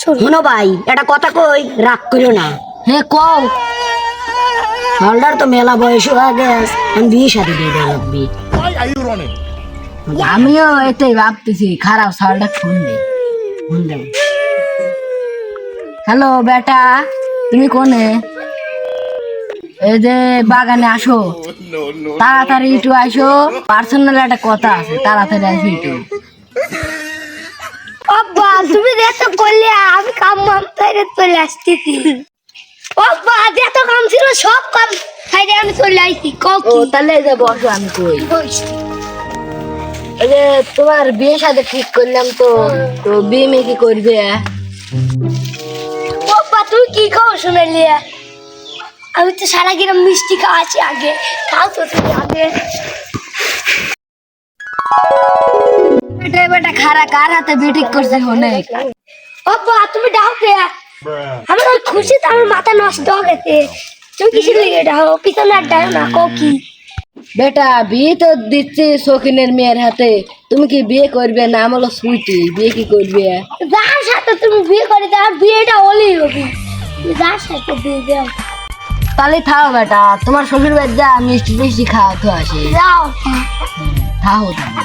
শোনো ভাই এটা কথা কই রাগ করিও না। হ্যাঁ কও। হলদার তো মেলা বয়স হয়ে গেছে, আমি বিয়ে সাথে দিয়ে দেওয়া লাগবে। আমিও এটাই ভাবতেছি, খারাপ সালটা ফোন দে। হ্যালো বেটা, তুমি কোনে? এই যে বাগানে আসো, তাড়াতাড়ি একটু আসো, পার্সোনাল একটা কথা আছে, তাড়াতাড়ি আসো একটু। বাবা তুমি যেত করলে আমি কাম মাম তাইরে চলে আসতেছি। বাবা যত কাম ছিল সব কাম তাইরে আমি চলে আইছি। ও তাহলে এই যে বসো, আমি কই এই যে তোমার বিয়ে সাথে ঠিক করলাম, তো তো বিয়ে মেয়ে কি করবে? বাবা তুই কি খাও শুনালি? আমি তো সারা গ্রাম মিষ্টি খাওয়াছি আগে, খাও তো তুমি আগে। বেটা বেটা খারা কার হাতে বিয়ে ঠিক করছে অনেক? বাবা তুমি ডাও কে? আমার ওই খুশিতে আমার মাথা নষ্ট হয়ে গেছে। তুমি কিসের লেগে ডাও? পিছনে আর ডাও না, কও কি? বেটা বিয়ে তো দিচ্ছি শৌখিনের মেয়ের হাতে, তুমি কি বিয়ে করবে? নাম হলো সুইটি, বিয়ে কি করবে? যার সাথে তুমি বিয়ে করে যার বিয়েটা হলেই হবে, তুমি যার সাথে বিয়ে দাও। তাহলে থাও বেটা, তোমার শ্বশুর বাড়ি যা মিষ্টি টিষ্টি খাওয়াতে আসে। যাও। থাও তুমি।